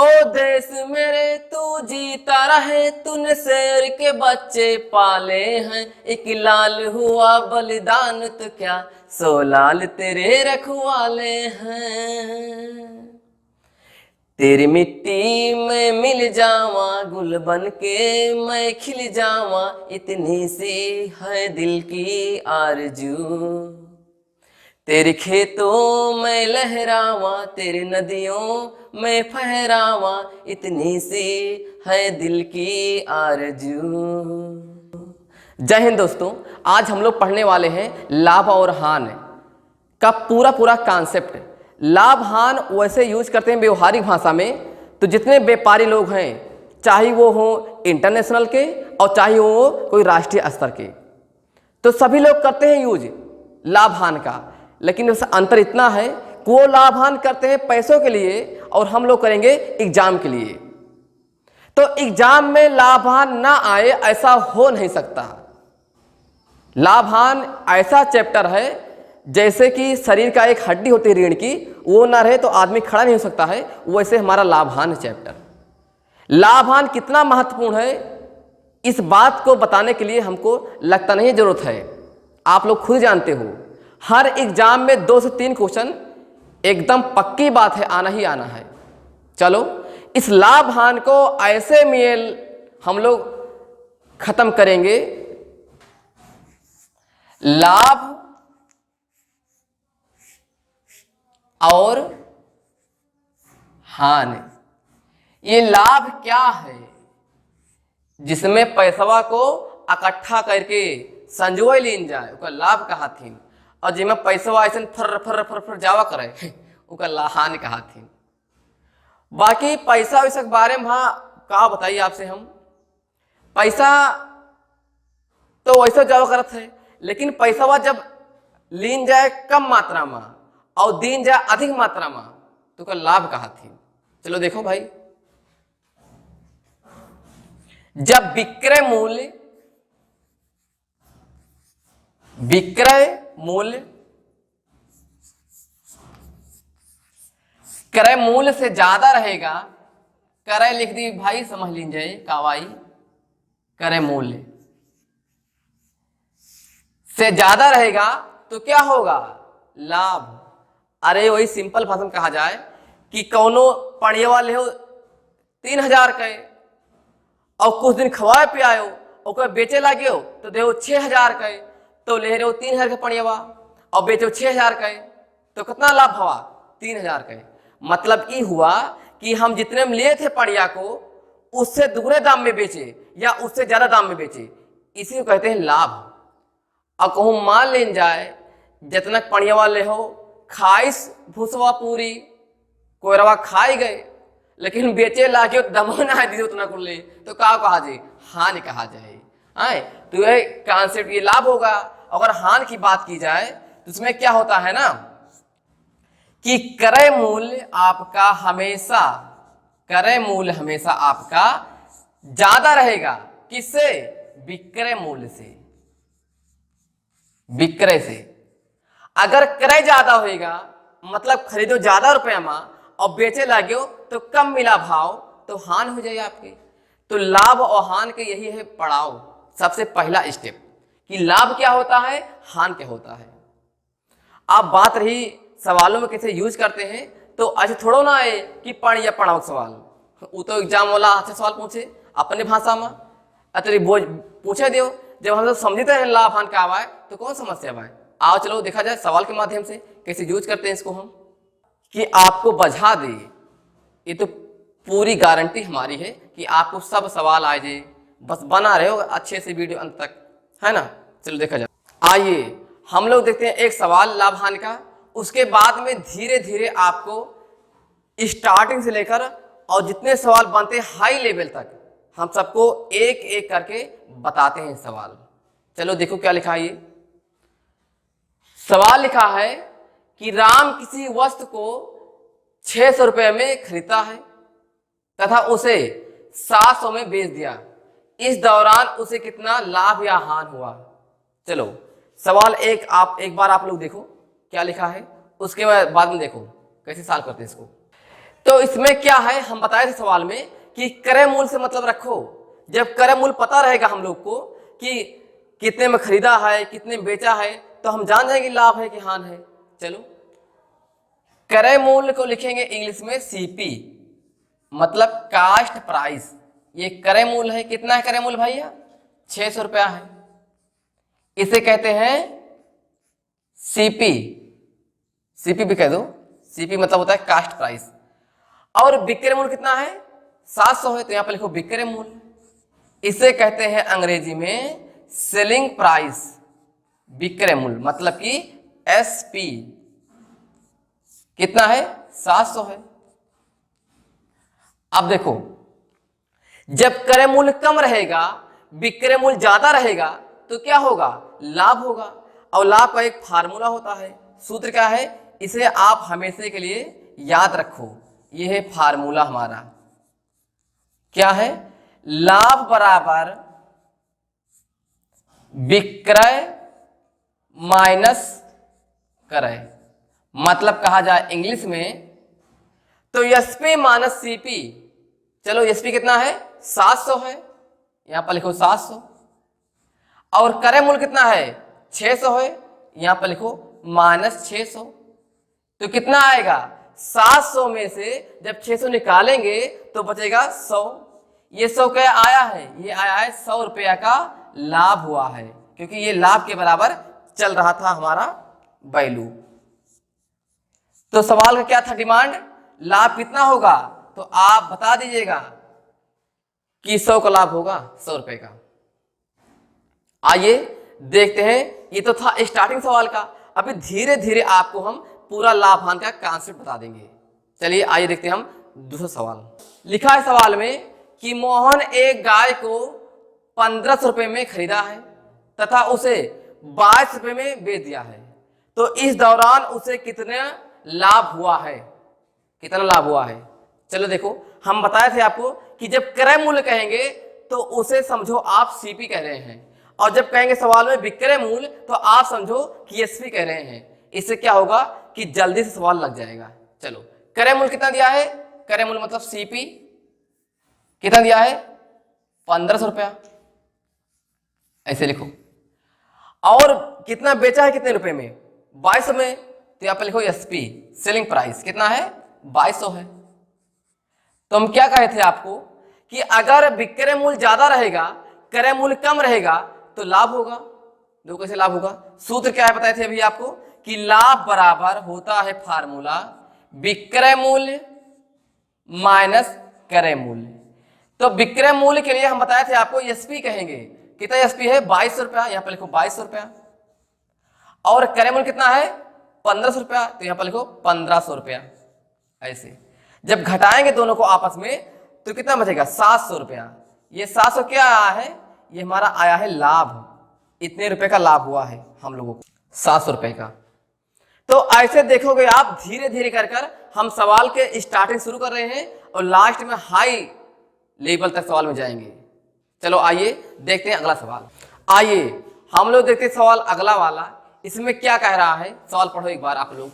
ओ देश मेरे तू जीता रहे, तूने शेर के बच्चे पाले हैं। एक लाल हुआ बलिदान तो क्या 100 लाल तेरे रखवाले हैं। तेरी मिट्टी में मिल जावा, गुल बन के मैं खिल जावा, इतनी सी है दिल की आरज़ू। तेरे खेतों में लहरावा, तेरे नदियों में फहरावा, इतनी सी है दिल की आरज़ू। जय हिंद दोस्तों, आज हम लोग पढ़ने वाले हैं लाभ और हानि का पूरा कॉन्सेप्ट। लाभ हानि वैसे यूज करते हैं व्यवहारिक भाषा में, तो जितने व्यापारी लोग हैं, चाहे वो हो इंटरनेशनल के और चाहे वो कोई राष्ट्रीय स्तर के, तो सभी लोग करते हैं यूज लाभ हानि का। लेकिन उसका अंतर इतना है कि वो लाभ हानि करते हैं पैसों के लिए और हम लोग करेंगे एग्जाम के लिए। तो एग्जाम में लाभ हानि ना आए ऐसा हो नहीं सकता। लाभ हानि ऐसा चैप्टर है जैसे कि शरीर का एक हड्डी होती है रीढ़ की, वो ना रहे तो आदमी खड़ा नहीं हो सकता है, वैसे हमारा लाभ हानि चैप्टर। लाभ हानि कितना महत्वपूर्ण है इस बात को बताने के लिए हमको लगता नहीं जरूरत है, आप लोग खुद जानते हो। हर एग्जाम में 2 से 3 क्वेश्चन एकदम पक्की बात है, आना ही आना है। चलो इस लाभ हानि को ऐसे मेल हम लोग खत्म करेंगे। लाभ और हानि, ये लाभ क्या है? जिसमें पैसवा को इकट्ठा करके संजोए लीन जाए ओका लाभ कहाथिन, और जिसमें पैसवा ऐसे फर फर फर फर जावा करे ओका हानि कहाथिन। बाकी पैसा वैसा के बारे में का बताइए आपसे हम। पैसा तो वैसा जावा करत है, लेकिन पैसवा जब लीन जाए कम मात्रा में और दीन जाए अधिक मात्रा में तो का लाभ कहाथिन। चलो देखो भाई, जब विक्रय मूल्य क्रय मूल्य से ज्यादा रहेगा, क्रय लिख दी भाई, समझ लीजिए कावाई, क्रय मूल्य से ज्यादा रहेगा तो क्या होगा? लाभ। अरे वही सिंपल भाषा में कहा जाए कि कौनो पढ़िए वाले हो 3000 के और कुछ दिन खवाए पे आयो और बेचे लागे हो तो देखो 6000 के, तो ले रहे हो 3000 के पढ़िएवा और बेचो 6000 के, तो कितना लाभ हुआ? 3000 के। मतलब ये हुआ कि हम जितने में लिए थे पढ़िया को उससे दुगने दाम में बेचे या उससे ज्यादा दाम में बेचे, इसी को कहते हैं लाभ। और कहूँ मान लेन जाए जितना पढ़िया वाले हो खाइस भूसवा पूरी कोयरवा खाई गए, लेकिन बेचे लागे दमो ना दी उतना कुल ले, तो का कहा जाए? हानि कहा जाए। आए तो ये कॉन्सेप्ट, ये लाभ होगा। अगर हानि की बात की जाए तो उसमें क्या होता है ना कि क्रय मूल्य आपका आपका ज्यादा रहेगा। किससे? विक्रय मूल्य से, विक्रय से। अगर क्रय ज्यादा होएगा मतलब खरीदो ज्यादा रुपया में और बेचे लागे तो कम मिला भाव, तो हानि हो जाए आपके। तो लाभ और हानि के यही है पड़ाव, सबसे पहला स्टेप कि लाभ क्या होता है, हानि क्या होता है। आप बात रही सवालों में कैसे यूज करते हैं, तो ऐसे थोड़ो ना है कि पढ़ या पढ़ाओ सवाल, वो तो एग्जाम वाला अच्छे सवाल पूछे अपने भाषा में, अतरी बोझ पूछे दो। जब हम लोग समझते हैं लाभ हानि का आवाज तो कौन समस्या आए। आओ चलो देखा जाए सवाल के माध्यम से कैसे यूज करते हैं इसको हम, कि आपको बझा दे। ये तो पूरी गारंटी हमारी है कि आपको सब सवाल आ जाए, बस बना रहे हो अच्छे से वीडियो अंत तक, है ना। चलो देखा जाए, आइए हम लोग देखते हैं एक सवाल लाभ हानि का। उसके बाद में धीरे धीरे आपको स्टार्टिंग से लेकर और जितने सवाल बनते हैं हाई लेवल तक हम सबको एक एक करके बताते हैं सवाल। चलो देखो क्या लिखा है। ये सवाल लिखा है कि राम किसी वस्तु को 600 रुपये में खरीदता है तथा उसे 700 में बेच दिया, इस दौरान उसे कितना लाभ या हानि हुआ? चलो सवाल एक बार आप लोग देखो क्या लिखा है, उसके बाद में देखो कैसे सॉल्व करते हैं इसको। तो इसमें क्या है, हम बताए थे सवाल में कि क्रय मूल्य से मतलब रखो। जब क्रय मूल्य पता रहेगा हम लोग को कि कितने में खरीदा है, कितने में बेचा है, तो हम जान जाएंगे लाभ है कि हानि है। चलो, क्रय मूल्य को लिखेंगे इंग्लिश में सीपी, मतलब कास्ट प्राइस। ये क्रय मूल्य है। कितना है क्रय मूल्य भैया? 600 रुपया है। इसे कहते हैं सीपी। सीपी भी कह दो। सीपी मतलब होता है कास्ट प्राइस। और विक्रय मूल्य कितना है? 700 है, तो यहां पर लिखो विक्रय मूल्य। इसे कहते हैं अंग्रेजी में सेलिंग प्राइस, विक्रय मूल्य, मतलब कि एसपी। कितना है? 700 है। अब देखो, जब क्रय मूल्य कम रहेगा, विक्रय मूल्य ज्यादा रहेगा, तो क्या होगा? लाभ होगा। और लाभ का एक फार्मूला होता है, सूत्र क्या है? इसे आप हमेशा के लिए याद रखो। यह है फार्मूला हमारा। क्या है? लाभ बराबर विक्रय माइनस क्रय। मतलब कहा जाए इंग्लिश में तो एसपी माइनस सीपी। चलो, एसपी कितना है? 700 है, यहां पर लिखो 700। और क्रय मूल्य कितना है? 600 है, यहां पर लिखो माइनस 600। तो कितना आएगा? 700 में से जब 600 निकालेंगे तो बचेगा 100। ये 100 क्या आया है? ये आया है 100 रुपया का लाभ हुआ है, क्योंकि ये लाभ के बराबर चल रहा था हमारा वैल्यू। तो सवाल का क्या था डिमांड? लाभ कितना होगा? तो आप बता दीजिएगा कि 100 का लाभ होगा, 100 रुपए का। आइए देखते हैं। ये तो था स्टार्टिंग सवाल का। अभी धीरे धीरे आपको हम पूरा लाभ हानि का कॉन्सेप्ट बता देंगे। चलिए आइए देखते हैं हम दूसरा सवाल। लिखा है सवाल में कि मोहन एक गाय को 1500 रुपए में खरीदा है तथा उसे 22 रुपए में बेच दिया है। तो इस दौरान उसे कितना लाभ हुआ है? कितना लाभ हुआ है? चलो देखो, हम बताए थे आपको कि जब क्रय मूल्य कहेंगे तो उसे समझो आप सीपी कह रहे हैं, और जब कहेंगे सवाल में विक्रय मूल्य तो आप समझो कि एसपी कह रहे हैं। इससे क्या होगा कि जल्दी से सवाल लग जाएगा। चलो, क्रय मूल्य कितना दिया है? क्रय मूल्य मतलब सीपी कितना दिया है? 1500 रुपया, ऐसे लिखो। और कितना बेचा है? कितने रुपए में? 2200 में, तो यहां पर लिखो एसपी, सेलिंग प्राइस कितना है? 2200 है। तो हम क्या कहे थे आपको कि अगर विक्रय मूल्य ज्यादा रहेगा, क्रय मूल्य कम रहेगा, तो लाभ होगा। देखो कैसे लाभ होगा। सूत्र क्या है बताए थे अभी आपको कि लाभ बराबर होता है फार्मूला विक्रय मूल्य माइनस क्रय मूल्य। तो विक्रय मूल्य के लिए हम बताए थे आपको एसपी कहेंगे। कितना एसपी है? 2200 रुपया, यहां पर लिखो 2200 रुपया। और क्रय मूल्य कितना है? 1500 रुपया, तो यहां पर लिखो 1500 रुपया। ऐसे जब घटाएंगे दोनों को आपस में तो कितना बचेगा? 700 रुपया। ये 700 क्या आया है? ये हमारा आया है लाभ। इतने रुपए का लाभ हुआ है हम लोगों को, 700 रुपए का। तो ऐसे देखोगे आप धीरे धीरे कर कर हम सवाल के स्टार्टिंग शुरू कर रहे हैं और लास्ट में हाई लेवल तक सवाल में जाएंगे। चलो आइए देखते हैं अगला सवाल। आइए हम लोग देखते हैं सवाल अगला वाला। इसमें क्या कह रहा है? सवाल पढ़ो एक बार आप लोग।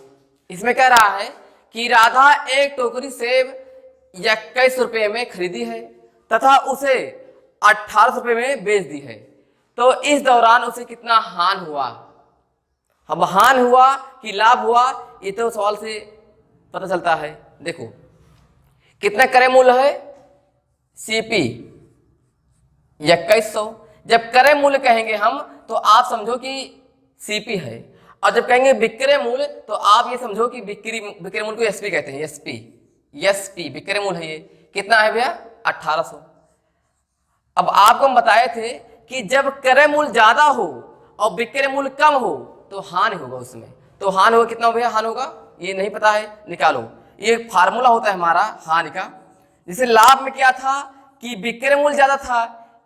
इसमें कह रहा है कि राधा एक टोकरी सेब 21 रुपए में खरीदी है तथा उसे 18 रुपए में बेच दी है। तो इस दौरान उसे कितना हानि हुआ? अब हानि हुआ कि लाभ हुआ, ये तो सवाल से पता चलता है। देखो कितना क्रय मूल्य है? सीपी 2100। जब क्रय मूल्य कहेंगे हम तो आप समझो कि सीपी है, और जब कहेंगे विक्रय मूल्य तो आप ये समझो कि विक्रय मूल्य को एसपी कहते हैं। एसपी, एसपी विक्रय मूल्य है। ये कितना है भैया? 1800। अब आपको हम बताए थे कि जब क्रय मूल्य ज्यादा हो और विक्रय मूल्य कम हो तो हानि होगा उसमें। तो हानि होगा कितना भैया? हानि होगा ये नहीं पता है, निकालो। ये फार्मूला होता है हमारा हानि का। जैसे लाभ में क्या था कि विक्रय मूल्य ज्यादा था,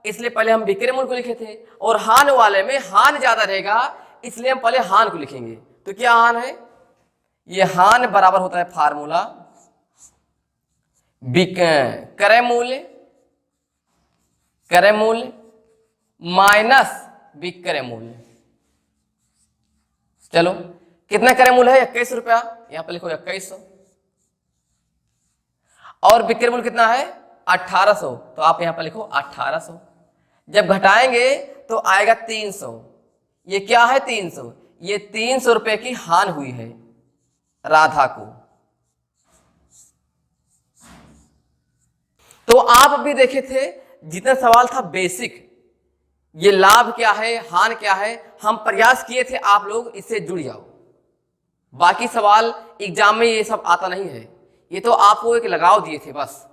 इसलिए पहले हम विक्रय मूल्य को लिखे थे, और हानि वाले में हानि ज्यादा रहेगा इसलिए हम पहले हानि को लिखेंगे। तो क्या हानि है? ये हानि बराबर होता है फार्मूला क्रय मूल्य माइनस विक्रय मूल्य। चलो कितना क्रय मूल्य है? 21 रुपया, यहां पर लिखो 2100। और विक्रय मूल्य कितना है 1800, तो आप यहां पर लिखो 1800। जब घटाएंगे तो आएगा 300। ये क्या है 300, ये 300 रुपए की हानि हुई है राधा को। तो आप अभी देखे थे जितना सवाल था बेसिक, ये लाभ क्या है हानि क्या है, हम प्रयास किए थे आप लोग इससे जुड़ जाओ। बाकी सवाल एग्जाम में ये सब आता नहीं है, ये तो आपको एक लगाव दिए थे बस।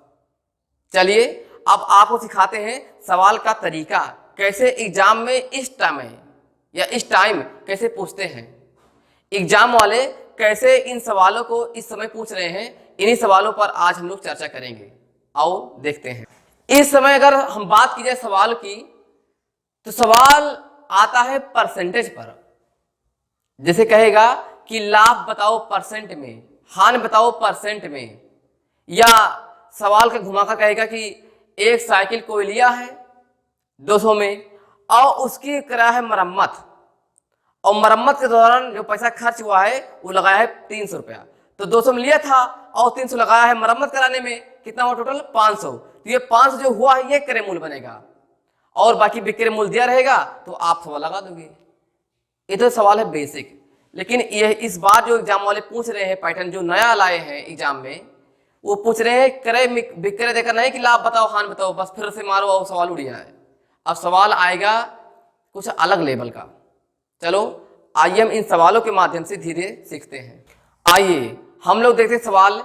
चलिए अब आपको सिखाते हैं सवाल का तरीका, कैसे एग्जाम में इस टाइम कैसे पूछते हैं। एग्जाम वाले कैसे इन सवालों को इस समय पूछ रहे हैं, इन्हीं सवालों पर आज हम लोग चर्चा करेंगे। आओ देखते हैं। इस समय अगर हम बात की जाए सवाल की, तो सवाल आता है परसेंटेज पर। जैसे कहेगा कि लाभ बताओ परसेंट में, हानि बताओ परसेंट में, या सवाल का घुमाकर कहेगा कि एक साइकिल कोई लिया है 200 में और उसकी करा है मरम्मत, और मरम्मत के दौरान जो पैसा खर्च हुआ है वो लगाया है 300 रुपया। तो 200 में लिया था और 300 लगाया है मरम्मत कराने में, कितना हुआ टोटल 500। तो ये 500 जो हुआ है ये क्रय मूल्य बनेगा, और बाकी विक्रय मूल्य दिया रहेगा तो आप सवाल लगा दोगे। ये तो सवाल है बेसिक। लेकिन ये इस बार जो एग्जाम वाले पूछ रहे हैं पैटर्न जो नया लाए हैं एग्जाम में, वो पूछ रहे हैं क्रय विक्रय देकर नहीं कि लाभ बताओ हानि बताओ, बस फिर से मारो और सवाल उड़ जाए। अब सवाल आएगा कुछ अलग लेवल का। चलो आइए हम इन सवालों के माध्यम से धीरे सीखते हैं। आइए हम लोग देखते हैं सवाल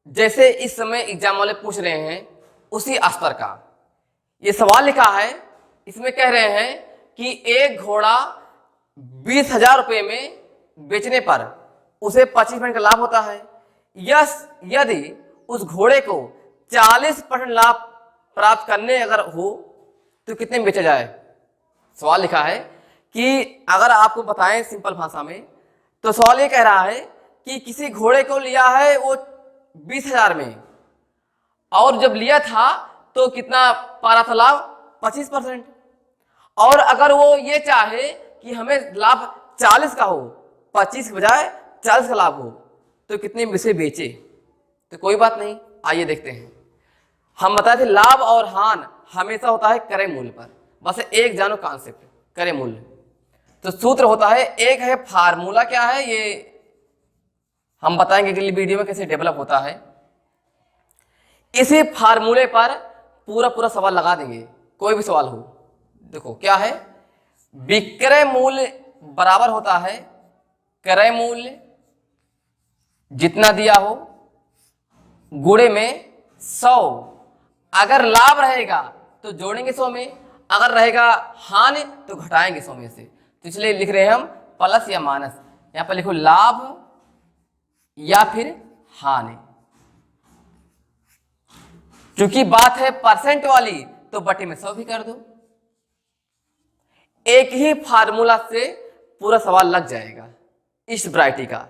जैसे इस समय एग्जाम वाले पूछ रहे हैं उसी स्तर का। ये सवाल लिखा है, इसमें कह रहे हैं कि एक घोड़ा 20,000 रुपये में बेचने पर उसे 25% का लाभ होता है। यदि उस घोड़े को 40% लाभ प्राप्त करने अगर हो तो कितने में बेचा जाए। सवाल लिखा है कि अगर आपको बताएं सिंपल भाषा में, तो सवाल ये कह रहा है कि किसी घोड़े को लिया है वो 20,000 में, और जब लिया था तो कितना पा रहा था लाभ 25%, और अगर वो ये चाहे कि हमें लाभ 40 का हो, 25 के बजाय 40 का लाभ हो, तो कितने में इसे बेचे। तो कोई बात नहीं, आइए देखते हैं। हम बताए थे लाभ और हानि हमेशा होता है क्रय मूल्य पर, बस एक जानो कॉन्सेप्ट क्रय मूल्य। तो सूत्र होता है, एक है फार्मूला, क्या है ये हम बताएंगे अगली वीडियो में कैसे डेवलप होता है। इसी फार्मूले पर पूरा सवाल लगा देंगे, कोई भी सवाल हो। देखो क्या है, विक्रय मूल्य बराबर होता है क्रय मूल्य जितना दिया हो गुणे में 100। अगर लाभ रहेगा तो जोड़ेंगे 100 में, अगर रहेगा हानि तो घटाएंगे 100 में से। तो इसलिए लिख रहे हैं हम प्लस या माइनस। यहां पर लिखो लाभ या फिर हानि। क्योंकि बात है परसेंट वाली तो बटे में 100 भी कर दो। एक ही फार्मूला से पूरा सवाल लग जाएगा इस वैरायटी का,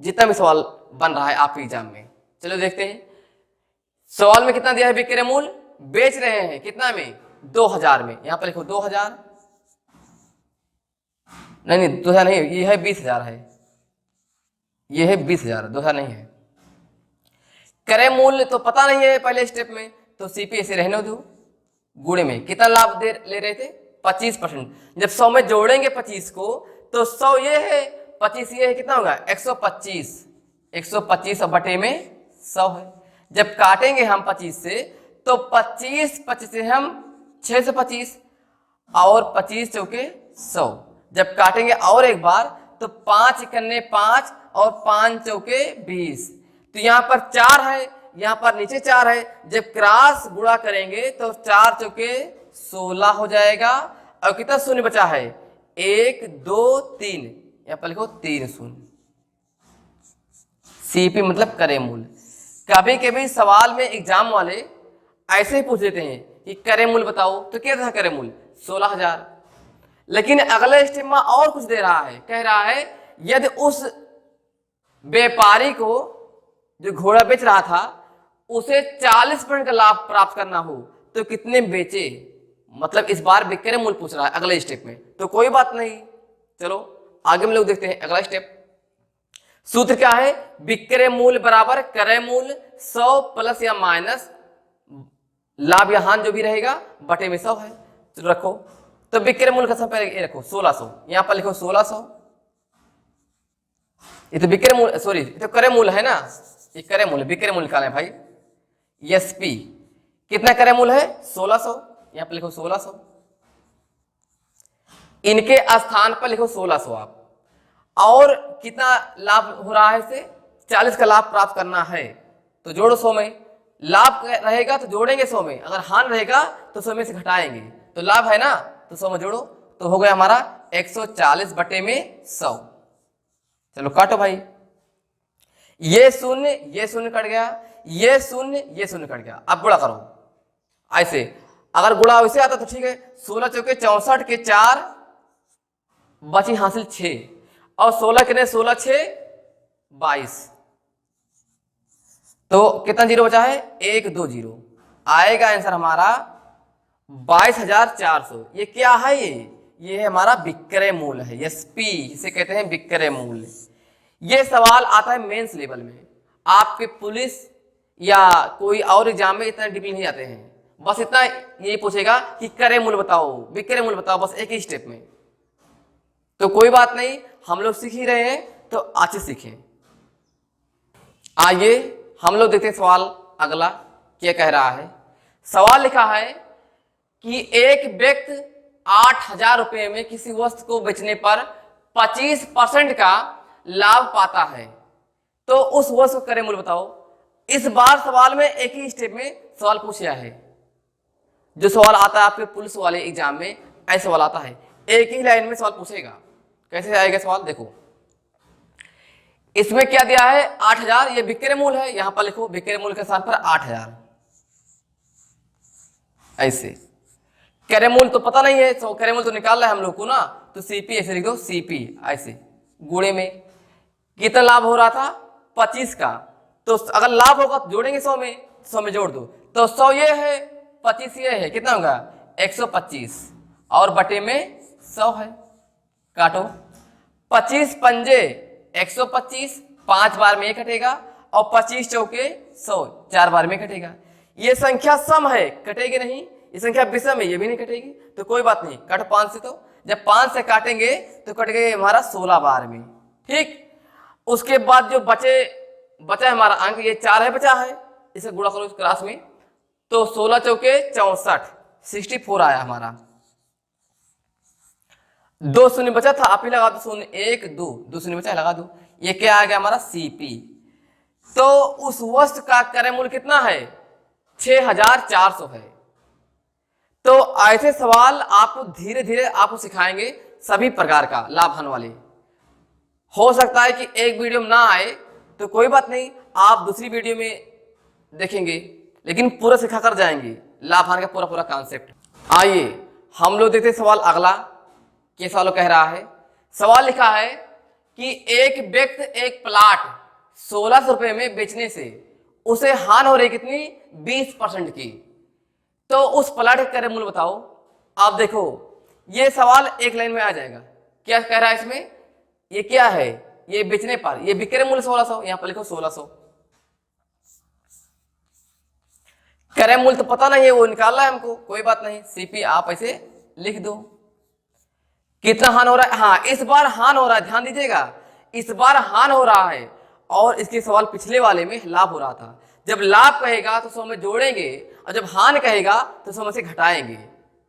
जितना भी सवाल बन रहा है आपके एग्जाम में। चलो देखते हैं सवाल में कितना दिया है। विक्रय मूल्य बेच रहे हैं कितना में 2000 में, यहां पर लिखो 2000, नहीं 2000 नहीं, ये है 20,000 है, ये है 20,000, 2000 नहीं है। क्रय मूल्य तो पता नहीं है पहले स्टेप में, तो सीपी से रहने दो। गुणे में कितना लाभ ले रहे थे 25%। जब 100 में जोड़ेंगे 25 को तो 100 ये है 25 ये है, कितना होगा 125। 125 और बटे में 100 है। जब काटेंगे हम 25 से तो 25 से हम 6 से 25 और 25 चौके 100। जब काटेंगे और एक बार तो 5 इकन्ने 5 और 5 चौके 20। तो यहाँ पर 4 है, यहाँ पर नीचे 4 है। जब क्रॉस गुणा करेंगे तो 4 चौके 16 हो जाएगा। और कितना शून्य बचा है 1 2 3, यहाँ पर लिखो 3 शून्य। सीपी मतलब क्रय मूल्य। कभी कभी सवाल में एग्जाम वाले ऐसे ही पूछ देते हैं कि क्रय मूल्य बताओ, तो क्या था क्रय मूल्य 16,000। लेकिन अगले स्टेप में और कुछ दे रहा है, कह रहा है यदि उस व्यापारी को जो घोड़ा बेच रहा था उसे 40% का लाभ प्राप्त करना हो तो कितने बेचे। मतलब इस बार विक्रय मूल्य पूछ रहा है अगले स्टेप में। तो कोई बात नहीं, चलो आगे हम लोग देखते हैं अगला स्टेप। सूत्र क्या है, विक्रय मूल्य बराबर क्रय मूल्य 100 प्लस या माइनस लाभ या हानि जो भी रहेगा बटे में 100 है। चलो रखो, तो विक्रय मूल्य का सब पहले ये रखो 1600, यहां पर लिखो 1600। ये तो विक्रय मूल्य, सॉरी ये तो क्रय मूल्य है ना, ये क्रय मूल्य, विक्रय मूल्य निकालें भाई। एसपी कितना क्रय मूल्य है 1600, यहां पर लिखो 1600। इनके स्थान पर लिखो 1600 आप। और कितना लाभ हो रहा है इसे, 40 का लाभ प्राप्त करना है तो जोड़ो 100 में। लाभ रहेगा तो जोड़ेंगे 100 में, अगर हानि रहेगा तो 100 में से घटाएंगे। तो लाभ है ना तो 100 में जोड़ो, तो हो गया हमारा 140 बटे में 100। चलो काटो भाई, ये शून्य कट गया, ये शून्य कट गया। अब गुणा करो ऐसे, अगर गुणा वैसे आता तो ठीक है, 16 चौके 64 के 4 बची हासिल 6 और 16 कितने, 16 6 22, तो कितना जीरो बचा है, 1 2 0। आएगा आंसर हमारा 22,400। ये क्या है, ये है हमारा विक्रय मूल्य है, एसपी इसे कहते हैं विक्रय मूल्य। ये सवाल आता है मेंस लेवल में, आपके पुलिस या कोई और एग्जाम में इतना डीप नहीं जाते हैं, बस इतना यही पूछेगा कि क्रय मूल्य बताओ, विक्रय मूल्य बताओ, बस एक ही स्टेप में। तो कोई बात नहीं, हम लोग सीख ही रहे हैं तो अच्छे सीखें। आइए हम लोग देखते हैं सवाल अगला क्या कह रहा है। सवाल लिखा है कि एक व्यक्ति 8,000 रुपए में किसी वस्तु को बेचने पर 25% का लाभ पाता है, तो उस वस्तु का क्रय मूल्य बताओ। इस बार सवाल में एक ही स्टेप में सवाल पूछा है। जो सवाल आता है आपके पुलिस वाले एग्जाम में, ऐसा सवाल आता है, एक ही लाइन में सवाल पूछेगा। कैसे आएगा सवाल, देखो इसमें क्या दिया है 8,000, ये विक्रय मूल्य है, यहां पर लिखो विक्रय मूल्य के स्थान पर 8,000। ऐसे क्रय मूल्य तो पता नहीं है, तो क्रय मूल्य तो निकाल रहा है हम लोग को ना, तो सीपी ऐसे लिख दो, सीपी ऐसे गुणे में कितना लाभ हो रहा था 25 का, तो अगर लाभ होगा तो जोड़ेंगे 100 में, 100 में जोड़ दो, तो 100 ये है 25 ये है, कितना होगा 125 और बटे में 100 है। काटो, 25 पंजे 125, 5 बार में कटेगा और 25 चौके 100, 4 बार में कटेगा। ये संख्या सम है, कटेगी नहीं, ये संख्या विषम है, ये भी नहीं कटेगी, तो कोई बात नहीं, काटो 5 से। तो जब 5 से काटेंगे तो कट गए हमारा 16 बार में, ठीक। उसके बाद जो बचा है हमारा अंक, ये 4 है बचा है, इसे गुणा करो इस क्लास में, तो 16 चौके 64, 64 आया हमारा। 2 शून्य बचा था, आप ही लगा दो, 0 1 2 शून्य बचा लगा दो, ये क्या आ गया हमारा सीपी। तो उस वस्तु का क्रय मूल्य कितना है 6,400 है। तो ऐसे सवाल आपको धीरे धीरे आपको सिखाएंगे सभी प्रकार का लाभ हानि वाले। हो सकता है कि एक वीडियो में ना आए तो कोई बात नहीं, आप दूसरी वीडियो में देखेंगे, लेकिन पूरा सिखा कर जाएंगे लाभ हानि का पूरा कॉन्सेप्ट। आइए हम लोग देखते सवाल अगला, ये सवाल कह रहा है। सवाल लिखा है कि एक व्यक्ति एक प्लाट 1600 रुपए में बेचने से उसे हानि हो रही कितनी 20% की, तो उस प्लाट का क्रय मूल्य बताओ। आप देखो ये सवाल एक लाइन में आ जाएगा। क्या कह रहा है इसमें, ये क्या है, ये बेचने पर ये विक्रय मूल्य 1600, यहां पर लिखो 1600। क्रय मूल्य तो पता नहीं है, वो निकालना है हमको, कोई बात नहीं, सीपी आप ऐसे लिख दो। कितना हानि हो रहा है, हाँ इस बार हानि हो रहा है, ध्यान दीजिएगा, इस बार हानि हो रहा है, और इसके सवाल पिछले वाले में लाभ हो रहा था। जब लाभ कहेगा तो 100 में जोड़ेंगे, और जब हानि कहेगा तो 100 में से घटाएंगे।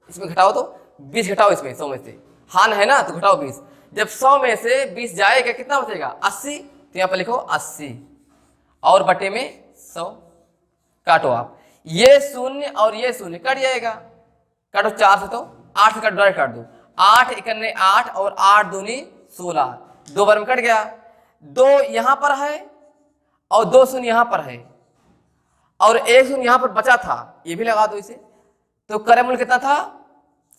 इसमें घटाओ तो 20 घटाओ, इसमें 100 में से हानि है ना तो घटाओ 20। जब 100 में से 20 जाएगा कितना बचेगा 80, तो यहाँ पर लिखो 80 और बटे में 100। काटो आप, ये शून्य और ये शून्य कट जाएगा, काटो 4 से, तो 8 से डायरेक्ट काट दो, 8 एकन्ने 8 और 8 दूनी 16, 2 बार में कट गया। 2 यहां पर है और 2 शून्य यहां पर है और 1 शून्य यहां पर बचा था, ये भी लगा दो इसे। तो क्रय मूल्य कितना था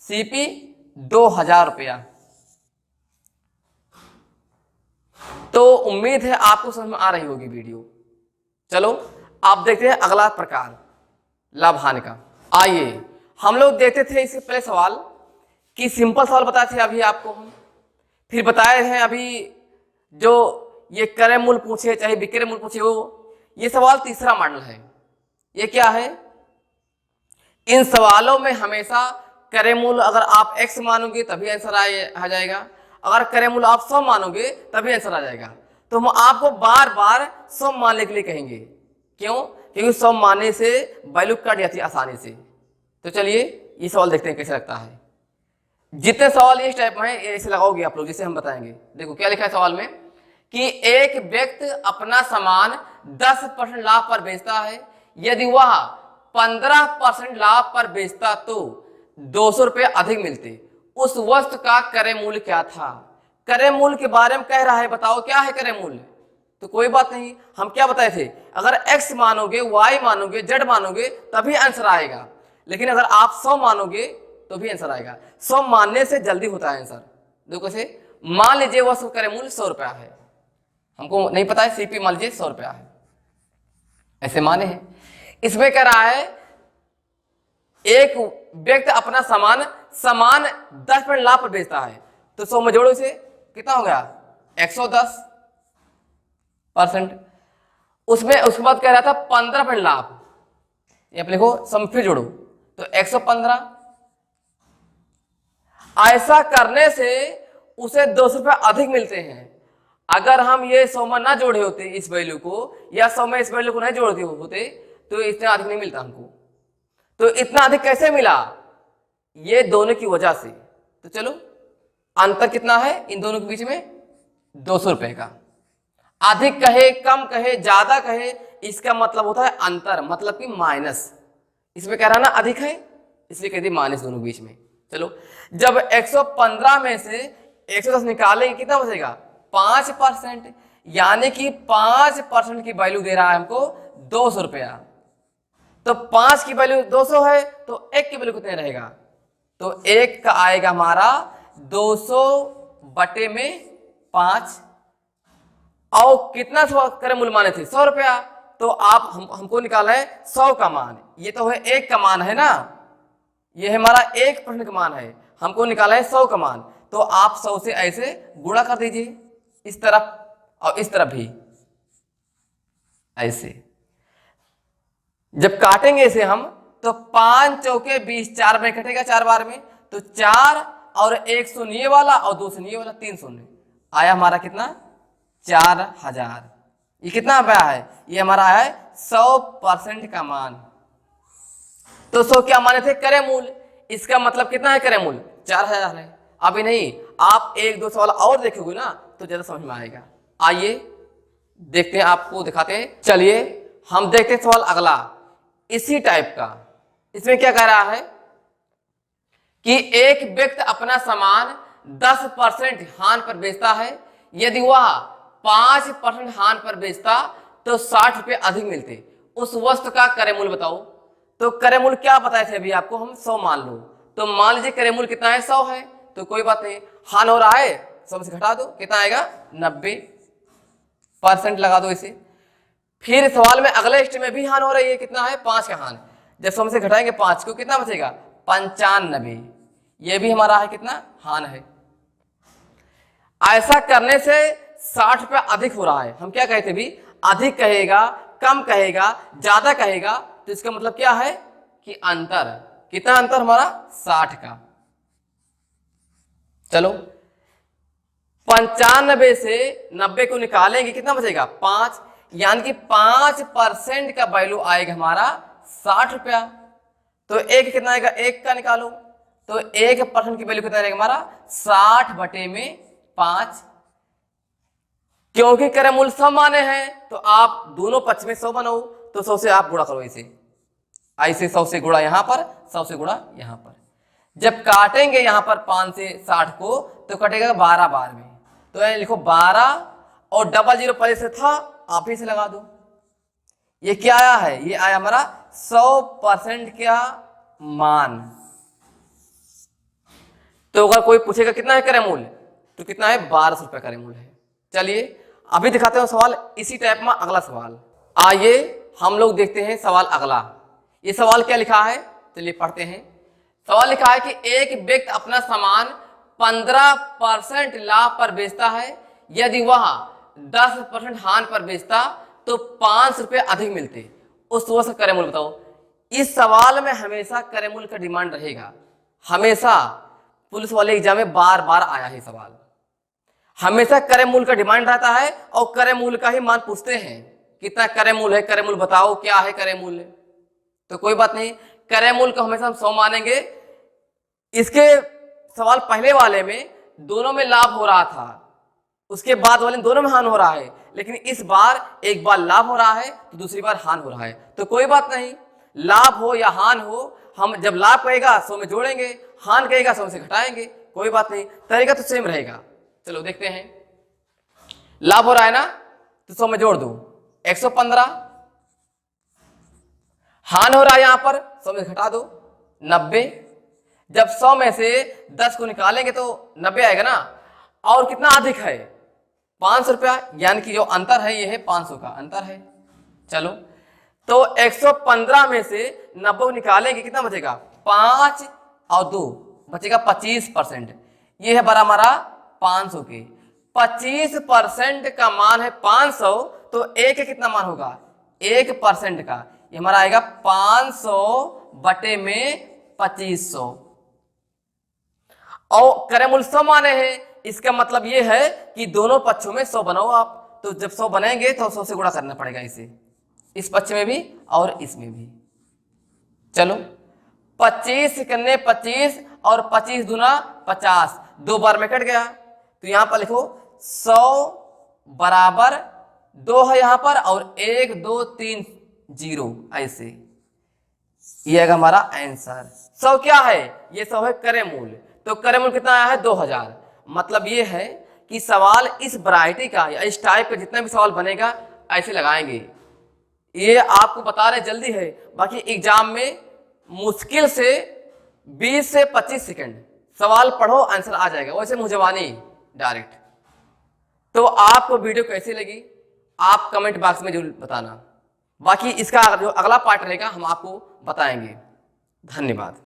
सीपी 2000 रुपया। तो उम्मीद है आपको समझ में आ रही होगी वीडियो। चलो आप देखते हैं अगला प्रकार लाभ हानि का। आइए हम लोग देखते थे इससे पहले सवाल कि सिंपल सवाल बताए थे अभी आपको हम, फिर बताए हैं अभी जो ये क्रय मूल्य पूछे चाहे विक्रय मूल्य पूछे हो, ये सवाल तीसरा मॉडल है। ये क्या है, इन सवालों में हमेशा क्रय मूल्य अगर आप x मानोगे तभी आंसर आ जाएगा, अगर क्रय मूल्य आप 100 मानोगे तभी आंसर आ जाएगा। तो हम आपको बार बार 100 मानने के लिए कहेंगे, क्यों? क्योंकि 100 मानने से वैल्यू कट जाती है आसानी से। तो चलिए ये सवाल देखते हैं कैसे लगता है। जितने सवाल इस टाइप में है ऐसे लगाओगे आप लोग, जिसे हम बताएंगे। देखो क्या लिखा है सवाल में कि एक व्यक्ति अपना सामान 10% लाभ पर बेचता है, यदि वह 15% लाभ पर बेचता तो 200 रुपये अधिक मिलते, उस वस्तु का क्रय मूल्य क्या था? क्रय मूल्य के बारे में कह रहा है, बताओ क्या है क्रय मूल्य। तो कोई बात नहीं, हम क्या बताए थे, अगर x मानोगे, y मानोगे, z मानोगे तभी आंसर आएगा, लेकिन अगर आप 100 मानोगे तो भी आंसर आएगा। 100 मानने से जल्दी होता है आंसर। देखो कैसे, मान लीजिए वस्तु क्रय मूल्य 100 रुपया है, हमको नहीं पता है, सीपी मान लीजिए 100 रुपया है, ऐसे माने हैं। इसमें कह रहा है एक व्यक्ति अपना सामान 10% लाभ पर बेचता है, तो 100 में जोड़ो इसे, कितना हो गया 110%। उसमें उसके बाद कह रहा था 15% लाभ, ये लिखो, सम फिर जोड़ो तो 115। ऐसा करने से उसे 200 रुपये अधिक मिलते हैं। अगर हम ये 100 में ना जोड़े होते इस वैल्यू को, या 100 में इस वैल्यू को नहीं जोड़ते होते तो इतना अधिक नहीं मिलता हमको। तो इतना अधिक कैसे मिला? ये दोनों की वजह से। तो चलो, अंतर कितना है इन दोनों के बीच में? 200 रुपए का। अधिक कहे, कम कहे, ज्यादा कहे, इसका मतलब होता है अंतर, मतलब कि माइनस। इसमें कह रहा ना अधिक है, इसलिए कह दी माइनस दोनों के बीच में। चलो, जब 115 में से 110 निकालेंगे कितना बचेगा? 5%, यानी कि 5% की वैल्यू दे रहा है हमको 200 रुपया। तो 5 की वैल्यू 200 है, तो 1 की वैल्यू कितने रहेगा? तो 1 का आएगा हमारा 200 बटे में 5। और कितना क्रय मूल्य माने थे? 100 रुपया। तो आप हमको निकाला है 100 का मान, ये तो है 1 का मान है ना, ये हमारा 1% का मान है, हमको निकाला है 100 का मान। तो आप 100 से ऐसे गुणा कर दीजिए, इस तरफ और इस तरफ भी ऐसे। जब काटेंगे इसे हम तो 5 चौके 20, 4 में कटेगा, 4 बार में, तो 4 और 1 शून्य ये वाला और 2 शून्य ये वाला, 3 शून्य आया हमारा कितना? 4000। ये कितना आया है? ये हमारा है 100% का मान। तो 100 क्या माने थे? क्रय मूल्य। इसका मतलब कितना है क्रय मूल्य? 4000 है। अभी नहीं, आप 1-2 सवाल और देखोगे ना तो ज्यादा समझ में आएगा। आइए देखते हैं, आपको दिखाते हैं। चलिए हम देखते हैं सवाल अगला, इसी टाइप का। इसमें क्या कह रहा है कि एक व्यक्ति अपना सामान 10% हान पर बेचता है, यदि वह 5% हान पर बेचता तो 60 रुपये अधिक मिलते, उस वस्तु का क्रय मूल्य बताओ। तो क्रय मूल्य क्या बताए थे अभी आपको हम? 100 मान लो। तो मान लीजिए क्रय मूल्य कितना है? 100 है, तो कोई बात नहीं, हान हो रहा है, 100 से घटा दो, कितना आएगा? 90% लगा दो इसे। फिर सवाल में अगले स्टेप में भी हान हो रही है, कितना है? 5 का हान। जब 100 से घटाएंगे 5 को, कितना बचेगा? 95। ये भी हमारा है कितना? हान है। ऐसा करने से 60 रुपया अधिक हो रहा है। हम क्या कहते भी, अधिक कहेगा, कम कहेगा, ज्यादा कहेगा, तो इसका मतलब क्या है कि अंतर। कितना अंतर हमारा? 60 का। चलो, 95 से 90 को निकालेंगे, कितना बचेगा? 5, यानी कि 5% का वैल्यू आएगा हमारा 60 रुपया। तो एक कितना आएगा? 1 का निकालो, तो 1% की वैल्यू कितना रहेगा हमारा? 60 बटे में 5। क्योंकि क्रय मूल्य 100 माने हैं तो आप दोनों पक्ष में 100 बनाओ, तो 100 से आप गुणा करो इसे, ऐसे 100 से गुणा यहां पर, 100 से गुणा यहां पर। जब काटेंगे यहां पर 5 से 60 को तो कटेगा 12 बार में, तो यहां लिखो 12 और 00 पहले से था, आप ही से लगा दो। ये क्या आया है? ये आया हमारा 100% का मान। तो अगर कोई पूछेगा कितना है क्रय मूल्य, तो कितना है? 1200 रुपये क्रय मूल्य है। चलिए अभी दिखाते हैं सवाल इसी टाइप में। अगला सवाल, आइए हम लोग देखते हैं सवाल अगला। ये सवाल क्या लिखा है, चलिए पढ़ते हैं। सवाल लिखा है कि एक व्यक्ति अपना सामान 15% लाभ पर बेचता है, यदि वह 10% हान पर बेचता तो 5 रुपए अधिक मिलते, उस वजह से क्रय मूल्य बताओ। इस सवाल में हमेशा क्रय मूल्य का डिमांड रहेगा, हमेशा पुलिस वाले एग्जाम में बार बार आया है सवाल, हमेशा क्रय मूल्य का डिमांड रहता है और क्रय मूल्य का ही मान पूछते हैं, कितना क्रय मूल्य है, क्रय मूल्य बताओ क्या है क्रय मूल्य। तो कोई बात नहीं, क्रय मूल्य को हमेशा हम 100 मानेंगे। इसके सवाल पहले वाले में दोनों में लाभ हो रहा था, उसके बाद वाले दोनों में हान हो रहा है, लेकिन इस बार एक बार लाभ हो रहा है तो दूसरी बार हान हो रहा है। तो कोई बात नहीं, लाभ हो या हान हो, हम जब लाभ कहेगा 100 में जोड़ेंगे, हान कहेगा 100 से घटाएंगे, कोई बात नहीं, तरीका तो सेम रहेगा। चलो देखते हैं, लाभ हो रहा है ना तो 100 में जोड़ दो 115, हान हो रहा है यहां पर 100 में घटा दो 90। जब 100 में से 10 को निकालेंगे तो 90 आएगा ना, और कितना अधिक है 500 रुपया, यानी कि जो अंतर है ये है 500 का अंतर है। चलो तो 115 में से 90 को निकालेंगे, कितना बचेगा 5 और 2 बचेगा 25%, ये है बड़ा हमारा 500 के। 25% का मान है 500, तो एक का कितना मान होगा 1% का, ये हमारा आएगा 500 बटे में 2500, और क्रय मूल्य 100 माने हैं, इसका मतलब ये है कि दोनों पक्षों में 100 बनाओ आप। तो जब 100 बनेंगे तो 100 से गुणा करना पड़ेगा इसे, इस पक्ष में भी और इसमें भी। चलो 25 करने 25 और 25 दूना 50, 2 बार में कट गया, तो यहां पर लिखो 100 बराबर 2 है यहां पर, और 1 2 3 0 ऐसे, ये है हमारा आंसर। 100 क्या है, ये 100 है क्रय मूल्य। तो क्रय मूल्य कितना आया है 2000। मतलब ये है कि सवाल इस वैरायटी का या इस टाइप का जितना भी सवाल बनेगा ऐसे लगाएंगे। ये आपको बता रहे जल्दी है, बाकी एग्जाम में मुश्किल से 20 से 25 सेकंड सवाल पढ़ो आंसर आ जाएगा, वैसे मुंह जवानी डायरेक्ट। तो आपको वीडियो कैसी लगी आप कमेंट बॉक्स में जरूर बताना, बाकी इसका जो अगला पार्ट रहेगा हम आपको बताएंगे। धन्यवाद।